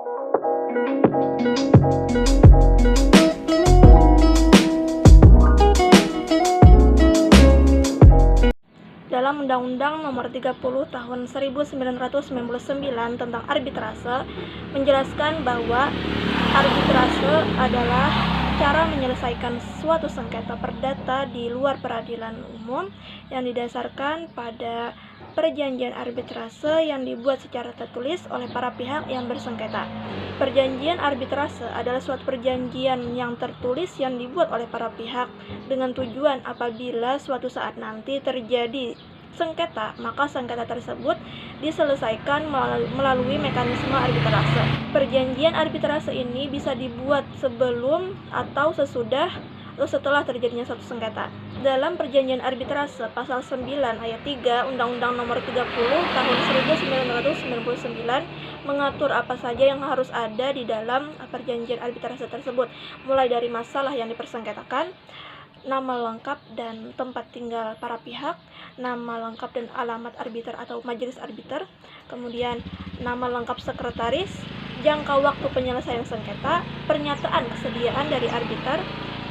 Dalam Undang-Undang Nomor 30 Tahun 1999 tentang arbitrase menjelaskan bahwa arbitrase adalah cara menyelesaikan suatu sengketa perdata di luar peradilan umum yang didasarkan pada perjanjian arbitrase yang dibuat secara tertulis oleh para pihak yang bersengketa. Perjanjian arbitrase adalah suatu perjanjian yang tertulis yang dibuat oleh para pihak dengan tujuan apabila suatu saat nanti terjadi sengketa, maka sengketa tersebut diselesaikan melalui mekanisme arbitrase. Perjanjian arbitrase ini bisa dibuat sebelum atau sesudah atau setelah terjadinya suatu sengketa. Dalam perjanjian arbitrase pasal 9 ayat 3 Undang-Undang Nomor 30 Tahun 1999 mengatur apa saja yang harus ada di dalam perjanjian arbitrase tersebut, mulai dari masalah yang dipersengketakan, nama lengkap dan tempat tinggal para pihak, nama lengkap dan alamat arbiter atau majelis arbiter, kemudian nama lengkap sekretaris, jangka waktu penyelesaian sengketa, pernyataan kesediaan dari arbiter,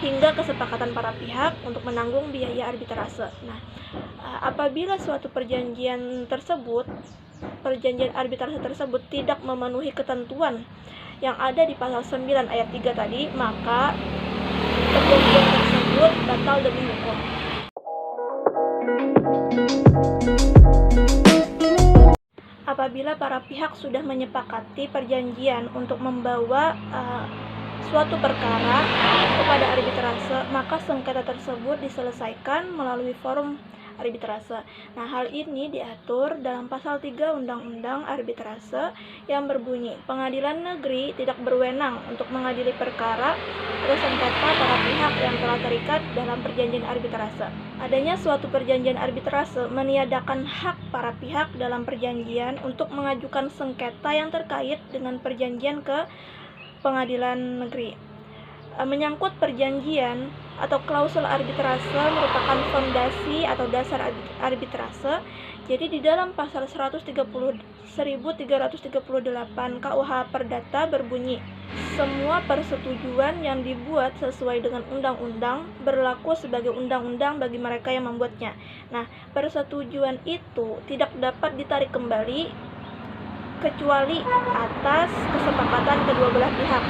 hingga kesepakatan para pihak untuk menanggung biaya arbitrase. Nah, apabila suatu perjanjian arbitrase tersebut tidak memenuhi ketentuan yang ada di pasal 9 ayat 3 tadi, maka perjanjian tersebut batal demi hukum. Apabila para pihak sudah menyepakati perjanjian untuk membawa suatu perkara kepada arbitrase, maka sengketa tersebut diselesaikan melalui forum arbitrase. Nah, hal ini diatur dalam pasal 3 Undang-Undang Arbitrase yang berbunyi, pengadilan negeri tidak berwenang untuk mengadili perkara atau sengketa para pihak yang telah terikat dalam perjanjian arbitrase. Adanya suatu perjanjian arbitrase meniadakan hak para pihak dalam perjanjian untuk mengajukan sengketa yang terkait dengan perjanjian ke pengadilan negeri. Menyangkut perjanjian atau klausul arbitrase merupakan fondasi atau dasar arbitrase. Jadi di dalam pasal 1338 KUH Perdata berbunyi, semua persetujuan yang dibuat sesuai dengan undang-undang berlaku sebagai undang-undang bagi mereka yang membuatnya. Nah, persetujuan itu tidak dapat ditarik kembali kecuali atas kesepakatan kedua belah pihak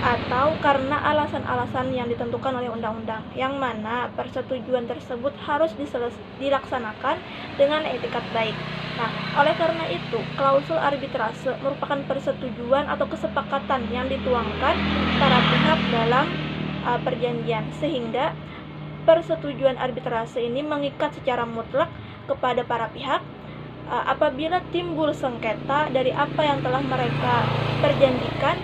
atau karena alasan-alasan yang ditentukan oleh undang-undang, yang mana persetujuan tersebut harus dilaksanakan dengan etikat baik. Nah, oleh karena itu, klausul arbitrase merupakan persetujuan atau kesepakatan yang dituangkan para pihak dalam perjanjian, sehingga persetujuan arbitrase ini mengikat secara mutlak kepada para pihak. Apabila timbul sengketa dari apa yang telah mereka perjanjikan,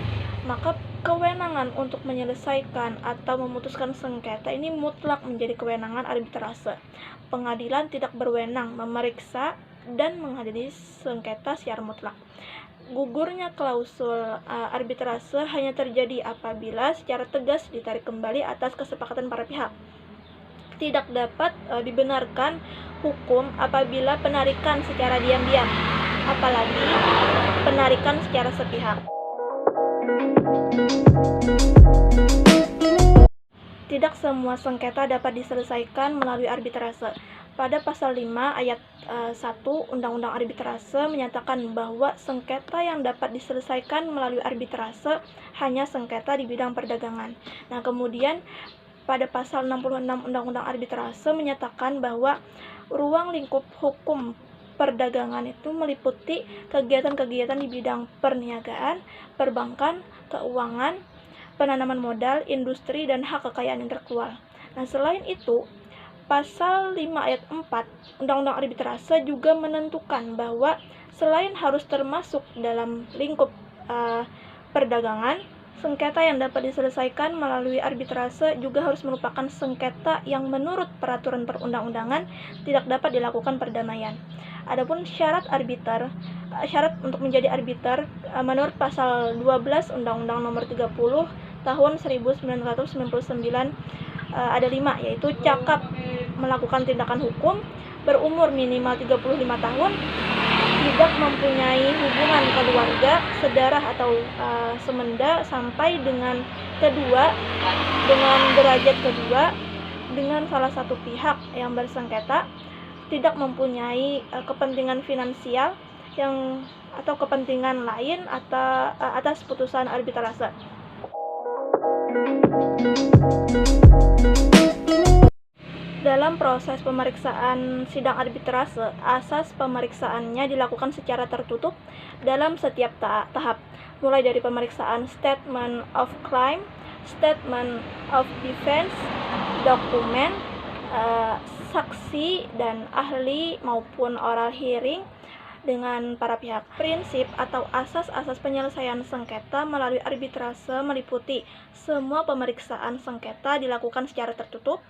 maka kewenangan untuk menyelesaikan atau memutuskan sengketa ini mutlak menjadi kewenangan arbitrase. Pengadilan tidak berwenang memeriksa dan mengadili sengketa secara mutlak. Gugurnya klausul arbitrase hanya terjadi apabila secara tegas ditarik kembali atas kesepakatan para pihak. Tidak dapat dibenarkan hukum apabila penarikan secara diam-diam, apalagi penarikan secara sepihak. Tidak semua sengketa dapat diselesaikan melalui arbitrase. Pada pasal 5 ayat 1 Undang-Undang Arbitrase menyatakan bahwa sengketa yang dapat diselesaikan melalui arbitrase hanya sengketa di bidang perdagangan. Nah, kemudian pada pasal 66 Undang-Undang Arbitrase menyatakan bahwa ruang lingkup hukum perdagangan itu meliputi kegiatan-kegiatan di bidang perniagaan, perbankan, keuangan, penanaman modal, industri, dan hak kekayaan intelektual. Nah, selain itu, pasal 5 ayat 4 Undang-Undang Arbitrase juga menentukan bahwa selain harus termasuk dalam lingkup perdagangan, sengketa yang dapat diselesaikan melalui arbitrase juga harus merupakan sengketa yang menurut peraturan perundang-undangan tidak dapat dilakukan perdamaian. Adapun syarat untuk menjadi arbiter menurut pasal 12 Undang-Undang Nomor 30 Tahun 1999 ada 5, yaitu cakap melakukan tindakan hukum, berumur minimal 35 tahun, tidak mempunyai hubungan keluarga, sedarah atau semenda sampai dengan derajat kedua dengan salah satu pihak yang bersengketa tidak mempunyai kepentingan finansial atau kepentingan lain atas putusan arbitrase. Dalam proses pemeriksaan sidang arbitrase, asas pemeriksaannya dilakukan secara tertutup dalam setiap tahap, mulai dari pemeriksaan statement of claim, statement of defense, dokumen, saksi dan ahli maupun oral hearing dengan para pihak. Prinsip atau asas-asas penyelesaian sengketa melalui arbitrase meliputi semua pemeriksaan sengketa dilakukan secara tertutup.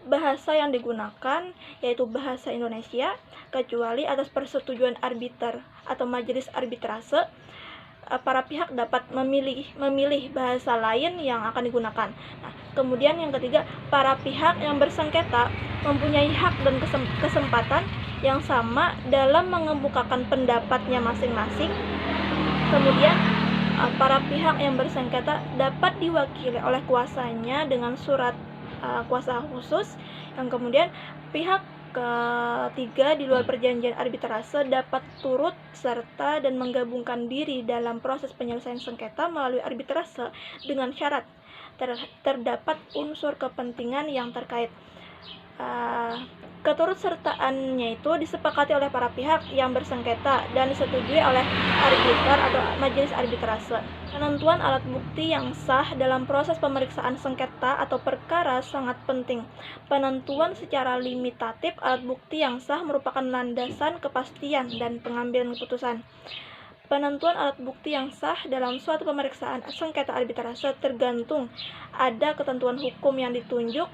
Bahasa yang digunakan yaitu bahasa Indonesia, kecuali atas persetujuan arbiter atau majelis arbitrase, para pihak dapat memilih bahasa lain yang akan digunakan. Nah, kemudian yang ketiga, para pihak yang bersengketa mempunyai hak dan kesempatan yang sama dalam mengemukakan pendapatnya masing-masing. Kemudian para pihak yang bersengketa dapat diwakili oleh kuasanya dengan surat kuasa khusus, yang kemudian pihak ketiga di luar perjanjian arbitrase dapat turut serta dan menggabungkan diri dalam proses penyelesaian sengketa melalui arbitrase dengan syarat terdapat unsur kepentingan yang terkait. Keturutsertaannya itu disepakati oleh para pihak yang bersengketa dan disetujui oleh arbiter atau majelis arbitrase. Penentuan alat bukti yang sah dalam proses pemeriksaan sengketa atau perkara sangat penting. Penentuan secara limitatif alat bukti yang sah merupakan landasan kepastian dan pengambilan keputusan. Penentuan alat bukti yang sah dalam suatu pemeriksaan sengketa arbitrase tergantung ada ketentuan hukum yang ditunjuk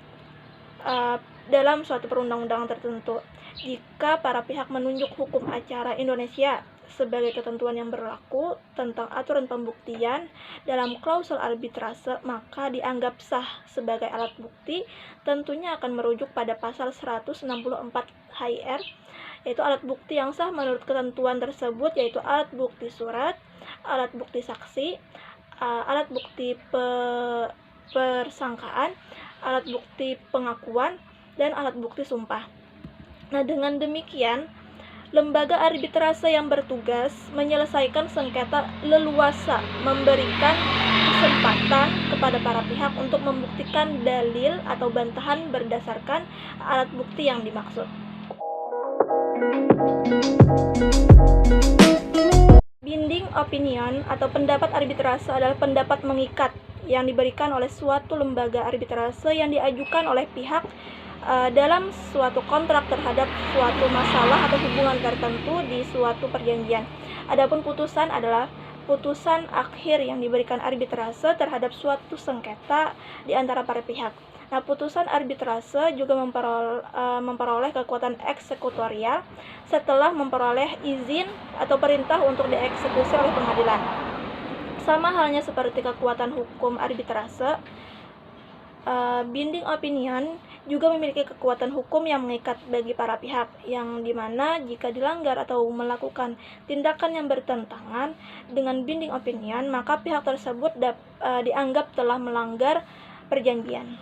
dalam suatu perundang-undangan tertentu. Jika para pihak menunjuk hukum acara Indonesia sebagai ketentuan yang berlaku tentang aturan pembuktian dalam klausul arbitrase, maka dianggap sah sebagai alat bukti. Tentunya akan merujuk pada pasal 164 HIR, yaitu alat bukti yang sah menurut ketentuan tersebut yaitu alat bukti surat, alat bukti saksi, alat bukti persangkaan, alat bukti pengakuan, dan alat bukti sumpah. Nah, dengan demikian, lembaga arbitrase yang bertugas menyelesaikan sengketa leluasa memberikan kesempatan kepada para pihak untuk membuktikan dalil atau bantahan berdasarkan alat bukti yang dimaksud. Binding opinion atau pendapat arbitrase adalah pendapat mengikat yang diberikan oleh suatu lembaga arbitrase yang diajukan oleh pihak dalam suatu kontrak terhadap suatu masalah atau hubungan tertentu di suatu perjanjian. Adapun putusan adalah putusan akhir yang diberikan arbitrase terhadap suatu sengketa di antara para pihak. Nah, putusan arbitrase juga memperoleh kekuatan eksekutorial setelah memperoleh izin atau perintah untuk dieksekusi oleh pengadilan. Sama halnya seperti kekuatan hukum arbitrase, binding opinion juga memiliki kekuatan hukum yang mengikat bagi para pihak, yang dimana jika dilanggar atau melakukan tindakan yang bertentangan dengan binding opinion, maka pihak tersebut dianggap telah melanggar perjanjian.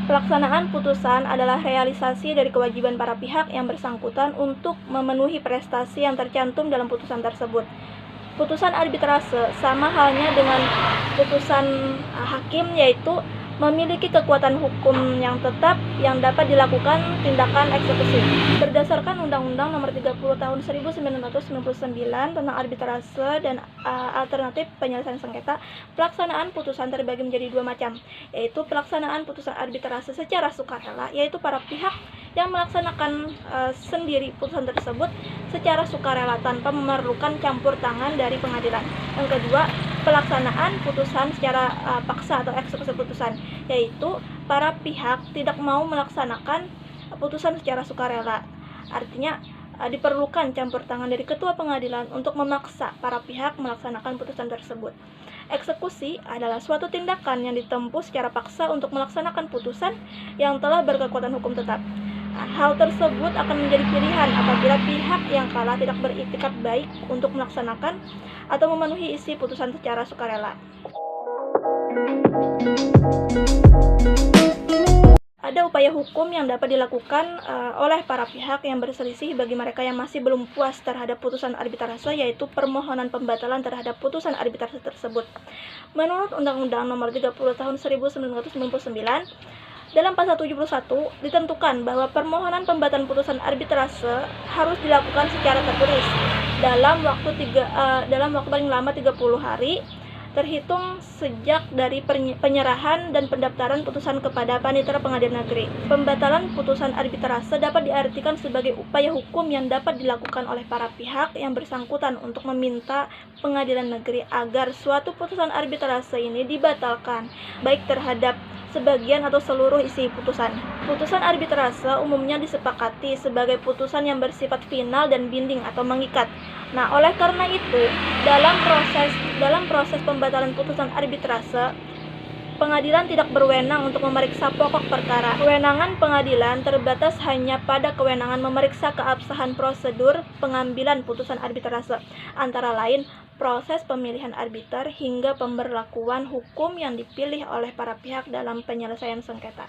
Pelaksanaan putusan adalah realisasi dari kewajiban para pihak yang bersangkutan untuk memenuhi prestasi yang tercantum dalam putusan tersebut. Putusan arbitrase sama halnya dengan putusan hakim, yaitu memiliki kekuatan hukum yang tetap yang dapat dilakukan tindakan eksekusi. Berdasarkan Undang-Undang Nomor 30 Tahun 1999 tentang arbitrase dan alternatif penyelesaian sengketa, pelaksanaan putusan terbagi menjadi dua macam, yaitu pelaksanaan putusan arbitrase secara sukarela, yaitu para pihak yang melaksanakan sendiri putusan tersebut secara sukarela tanpa memerlukan campur tangan dari pengadilan. Yang kedua, pelaksanaan putusan secara paksa atau eksekusi putusan, yaitu para pihak tidak mau melaksanakan putusan secara sukarela. Artinya diperlukan campur tangan dari ketua pengadilan untuk memaksa para pihak melaksanakan putusan tersebut. Eksekusi adalah suatu tindakan yang ditempuh secara paksa untuk melaksanakan putusan yang telah berkekuatan hukum tetap. Hal tersebut akan menjadi pilihan apabila pihak yang kalah tidak beriktikat baik untuk melaksanakan atau memenuhi isi putusan secara sukarela. Ada upaya hukum yang dapat dilakukan oleh para pihak yang berselisih bagi mereka yang masih belum puas terhadap putusan arbitrase, yaitu permohonan pembatalan terhadap putusan arbitrase tersebut. Menurut Undang-Undang Nomor 30 Tahun 1999, dalam pasal 71 ditentukan bahwa permohonan pembatalan putusan arbitrase harus dilakukan secara tertulis dalam waktu paling lama 30 hari terhitung sejak dari penyerahan dan pendaftaran putusan kepada Panitera Pengadilan Negeri. Pembatalan putusan arbitrase dapat diartikan sebagai upaya hukum yang dapat dilakukan oleh para pihak yang bersangkutan untuk meminta Pengadilan Negeri agar suatu putusan arbitrase ini dibatalkan, baik terhadap sebagian atau seluruh isi putusan. Putusan arbitrase umumnya disepakati sebagai putusan yang bersifat final dan binding atau mengikat. Nah, oleh karena itu, dalam proses pembatalan putusan arbitrase, pengadilan tidak berwenang untuk memeriksa pokok perkara. Kewenangan pengadilan terbatas hanya pada kewenangan memeriksa keabsahan prosedur pengambilan putusan arbitrase, antara lain proses pemilihan arbiter hingga pemberlakuan hukum yang dipilih oleh para pihak dalam penyelesaian sengketa.